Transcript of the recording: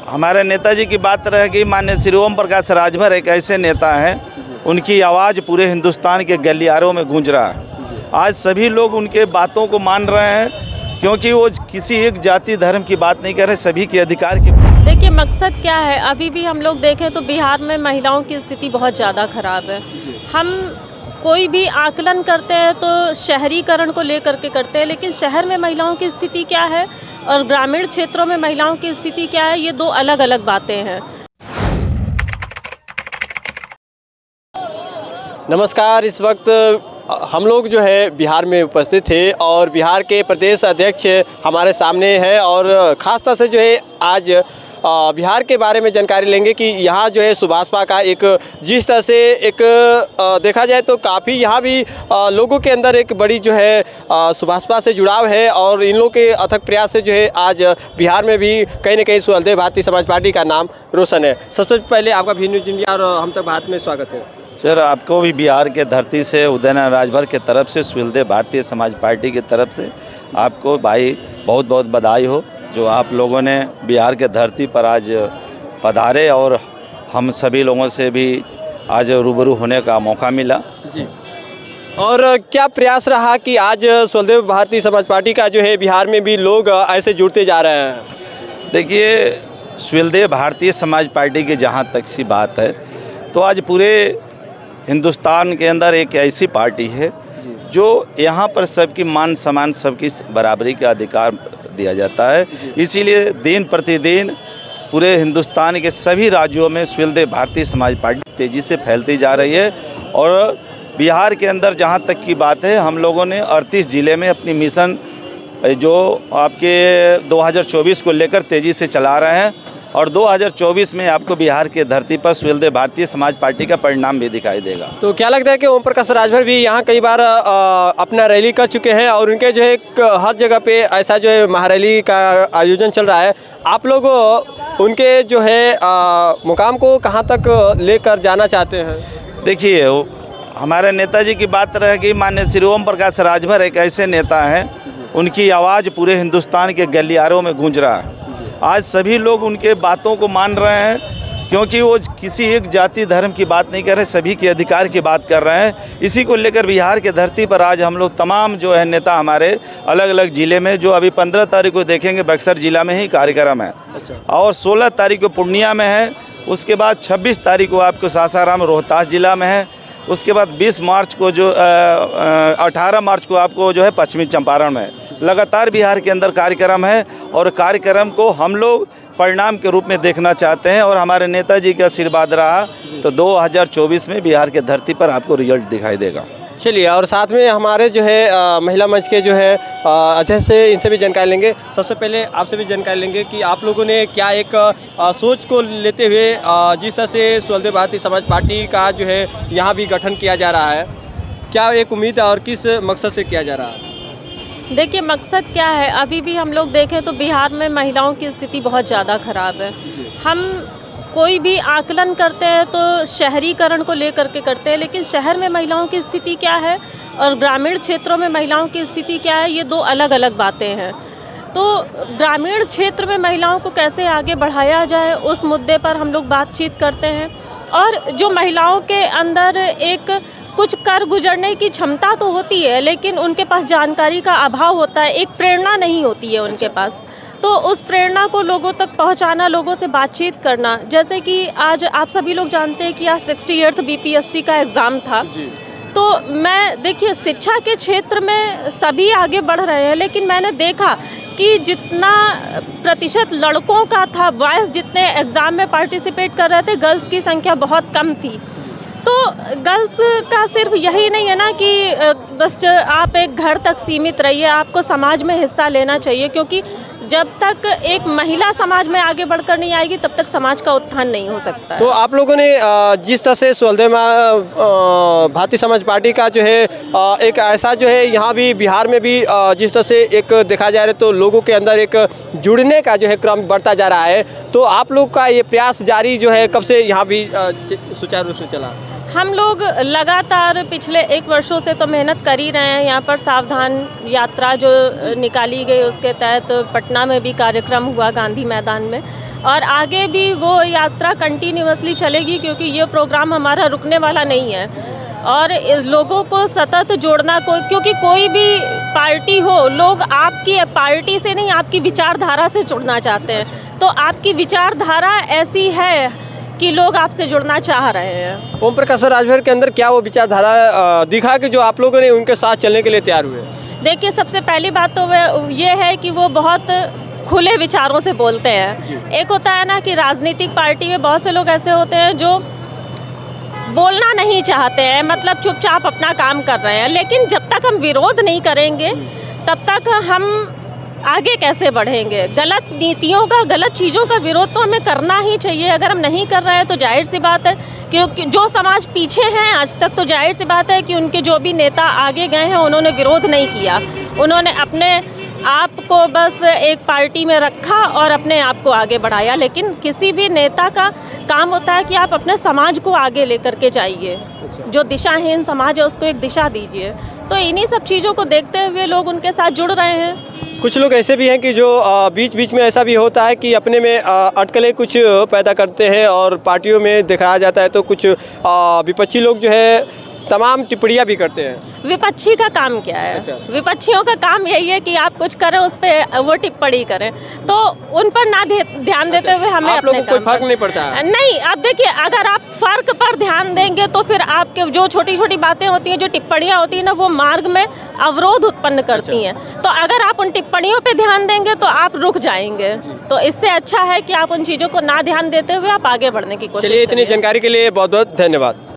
हमारे नेताजी की बात रहेगी। माननीय श्री ओम प्रकाश राजभर एक ऐसे नेता हैं, उनकी आवाज़ पूरे हिंदुस्तान के गलियारों में गूंज रहा है। आज सभी लोग उनके बातों को मान रहे हैं, क्योंकि वो किसी एक जाति धर्म की बात नहीं कर रहे, सभी के अधिकार की। देखिए मकसद क्या है, अभी भी हम लोग देखें तो बिहार में महिलाओं की स्थिति बहुत ज़्यादा ख़राब है। हम कोई भी आकलन करते हैं तो शहरीकरण को लेकर के करते हैं, लेकिन शहर में महिलाओं की स्थिति क्या है और ग्रामीण क्षेत्रों में महिलाओं की स्थिति क्या है, ये दो अलग अलग बातें हैं। नमस्कार, इस वक्त हम लोग जो है बिहार में उपस्थित थे और बिहार के प्रदेश अध्यक्ष हमारे सामने है और ख़ास तौर से जो है आज बिहार के बारे में जानकारी लेंगे कि यहाँ जो है सुभाषपा का एक जिस तरह से एक देखा जाए तो काफ़ी यहाँ भी लोगों के अंदर एक बड़ी जो है सुभाषपा से जुड़ाव है और इन लोगों के अथक प्रयास से जो है आज बिहार में भी कहीं ना कहीं सुहेलदेव भारतीय समाज पार्टी का नाम रोशन है। सबसे पहले आपका भी न्यूज़ इंडिया और हम तक भारत में स्वागत है। सर, आपको भी बिहार के धरती से उदयनारायण राजभर के तरफ से, सुहेलदेव भारतीय समाज पार्टी की तरफ से आपको भाई बहुत बहुत बधाई हो, जो आप लोगों ने बिहार के धरती पर आज पधारे और हम सभी लोगों से भी आज रूबरू होने का मौका मिला जी। और क्या प्रयास रहा कि आज सुहेलदेव भारतीय समाज पार्टी का जो है बिहार में भी लोग ऐसे जुड़ते जा रहे हैं? देखिए, सुहेलदेव भारतीय समाज पार्टी की जहाँ तक सी बात है तो आज पूरे हिंदुस्तान के अंदर एक ऐसी पार्टी है जो यहाँ पर सबकी मान सम्मान, सबकी बराबरी का अधिकार दिया जाता है। इसीलिए दिन प्रतिदिन पूरे हिंदुस्तान के सभी राज्यों में सुहेलदेव भारतीय समाज पार्टी तेज़ी से फैलती जा रही है। और बिहार के अंदर जहाँ तक की बात है, हम लोगों ने 38 ज़िले में अपनी मिशन जो आपके 2024 को लेकर तेज़ी से चला रहे हैं और 2024 में आपको बिहार के धरती पर सुहेलदेव भारतीय समाज पार्टी का परिणाम भी दिखाई देगा। तो क्या लगता है कि ओम प्रकाश राजभर भी यहाँ कई बार अपना रैली कर चुके हैं और उनके जो है हर जगह पे ऐसा जो है महारैली का आयोजन चल रहा है, आप लोग उनके जो है मुकाम को कहाँ तक लेकर जाना चाहते हैं? देखिए, हमारे नेताजी की बात रहेगी। माननीय श्री ओम प्रकाश राजभर एक ऐसे नेता हैं, उनकी आवाज़ पूरे हिंदुस्तान के गलियारों में गूंज रहा है। आज सभी लोग उनके बातों को मान रहे हैं, क्योंकि वो किसी एक जाति धर्म की बात नहीं कर रहे, सभी के अधिकार की बात कर रहे हैं। इसी को लेकर बिहार के धरती पर आज हम लोग तमाम जो है नेता हमारे अलग अलग ज़िले में, जो अभी 15 तारीख को देखेंगे बक्सर ज़िला में ही कार्यक्रम है और 16 तारीख को पूर्णिया में है, उसके बाद 26 तारीख को आपको सासाराम रोहतास ज़िला में है, उसके बाद 20 मार्च को जो 18 मार्च को आपको जो है पश्चिमी चंपारण में है। लगातार बिहार के अंदर कार्यक्रम है और कार्यक्रम को हम लोग परिणाम के रूप में देखना चाहते हैं और हमारे नेताजी का आशीर्वाद रहा तो 2024 में बिहार के धरती पर आपको रिजल्ट दिखाई देगा। चलिए, और साथ में हमारे जो है महिला मंच के जो है अध्यक्ष से इनसे भी जानकारी लेंगे। सबसे पहले आपसे भी जानकारी लेंगे कि आप लोगों ने क्या एक सोच को लेते हुए जिस तरह से सुहेलदेव भारतीय समाज पार्टी का जो है यहाँ भी गठन किया जा रहा है, क्या एक उम्मीद है और किस मकसद से किया जा रहा है? देखिए मकसद क्या है, अभी भी हम लोग देखें तो बिहार में महिलाओं की स्थिति बहुत ज़्यादा ख़राब है। हम कोई भी आकलन करते हैं तो शहरीकरण को लेकर के करते हैं, लेकिन शहर में महिलाओं की स्थिति क्या है और ग्रामीण क्षेत्रों में महिलाओं की स्थिति क्या है, ये दो अलग अलग बातें हैं। तो ग्रामीण क्षेत्र में महिलाओं को कैसे आगे बढ़ाया जाए, उस मुद्दे पर हम लोग बातचीत करते हैं। और जो महिलाओं के अंदर एक कुछ कर गुजरने की क्षमता तो होती है, लेकिन उनके पास जानकारी का अभाव होता है, एक प्रेरणा नहीं होती है उनके पास। तो उस प्रेरणा को लोगों तक पहुंचाना, लोगों से बातचीत करना, जैसे कि आज आप सभी लोग जानते हैं कि आज 68th BPSC का एग्ज़ाम था। तो मैं देखिए शिक्षा के क्षेत्र में सभी आगे बढ़ रहे हैं, लेकिन मैंने देखा कि जितना प्रतिशत लड़कों का था, बॉयज़ जितने एग्ज़ाम में पार्टिसिपेट कर रहे थे, गर्ल्स की संख्या बहुत कम थी। तो गर्ल्स का सिर्फ यही नहीं है ना कि बस आप एक घर तक सीमित रहिए, आपको समाज में हिस्सा लेना चाहिए, क्योंकि जब तक एक महिला समाज में आगे बढ़कर नहीं आएगी तब तक समाज का उत्थान नहीं हो सकता है। तो आप लोगों ने जिस तरह से सुहेलदेव भारतीय समाज पार्टी का जो है एक ऐसा जो है यहाँ भी बिहार में भी जिस तरह से एक देखा जाए तो लोगों के अंदर एक जुड़ने का जो है क्रम बढ़ता जा रहा है, तो आप लोग का ये प्रयास जारी जो है कब से यहाँ भी सुचारू रूप से चला? हम लोग लगातार पिछले 1 वर्षों से तो मेहनत कर ही रहे हैं। यहाँ पर सावधान यात्रा जो निकाली गई उसके तहत पटना में भी कार्यक्रम हुआ, गांधी मैदान में। और आगे भी वो यात्रा कंटिन्यूअसली चलेगी, क्योंकि ये प्रोग्राम हमारा रुकने वाला नहीं है। और इस लोगों को सतत जोड़ना, क्योंकि कोई भी पार्टी हो, लोग आपकी पार्टी से नहीं, आपकी विचारधारा से जुड़ना चाहते हैं। तो आपकी विचारधारा ऐसी है कि लोग आपसे जुड़ना चाह रहे हैं। ओम प्रकाश राजभर के अंदर क्या वो विचारधारा दिखा कि जो आप लोगों ने उनके साथ चलने के लिए तैयार हुए? देखिए, सबसे पहली बात तो ये है कि वो बहुत खुले विचारों से बोलते हैं। एक होता है ना कि राजनीतिक पार्टी में बहुत से लोग ऐसे होते हैं जो बोलना नहीं चाहते हैं, मतलब चुपचाप अपना काम कर रहे हैं। लेकिन जब तक हम विरोध नहीं करेंगे तब तक हम आगे कैसे बढ़ेंगे? गलत नीतियों का, गलत चीज़ों का विरोध तो हमें करना ही चाहिए। अगर हम नहीं कर रहे हैं तो जाहिर सी बात है, क्योंकि जो समाज पीछे हैं आज तक, तो जाहिर सी बात है कि उनके जो भी नेता आगे गए हैं उन्होंने विरोध नहीं किया। उन्होंने अपने आप को बस एक पार्टी में रखा और अपने आप को आगे बढ़ाया। लेकिन किसी भी नेता का काम होता है कि आप अपने समाज को आगे लेकर के जाइए। जो दिशाहीन समाज है उसको एक दिशा दीजिए। तो इन्हीं सब चीज़ों को देखते हुए लोग उनके साथ जुड़ रहे हैं। कुछ लोग ऐसे भी हैं कि जो बीच बीच में ऐसा भी होता है कि अपने में अटकलें कुछ पैदा करते हैं और पार्टियों में दिखाया जाता है, तो कुछ विपक्षी लोग जो है तमाम टिप्पणियाँ भी करते हैं। विपक्षी का काम क्या है? अच्छा। विपक्षियों का काम यही है कि आप कुछ करें, उस पर वो टिप्पणी करें, तो उन पर ना ध्यान देते हुए हमें आप अपने लोगों को कोई काम फर्क पर- नहीं पड़ता है? नहीं, अब देखिए, अगर आप फर्क पर ध्यान देंगे तो फिर आपके जो छोटी छोटी बातें होती हैं, जो टिप्पणियाँ होती हैं ना, वो मार्ग में अवरोध उत्पन्न करती हैं। तो अगर आप उन टिप्पणियों पर ध्यान देंगे तो आप रुक जाएंगे। तो इससे अच्छा है कि आप उन चीज़ों को ना ध्यान देते हुए आप आगे बढ़ने की कोशिश चलिए, इतनी करिए। जानकारी के लिए बहुत बहुत धन्यवाद।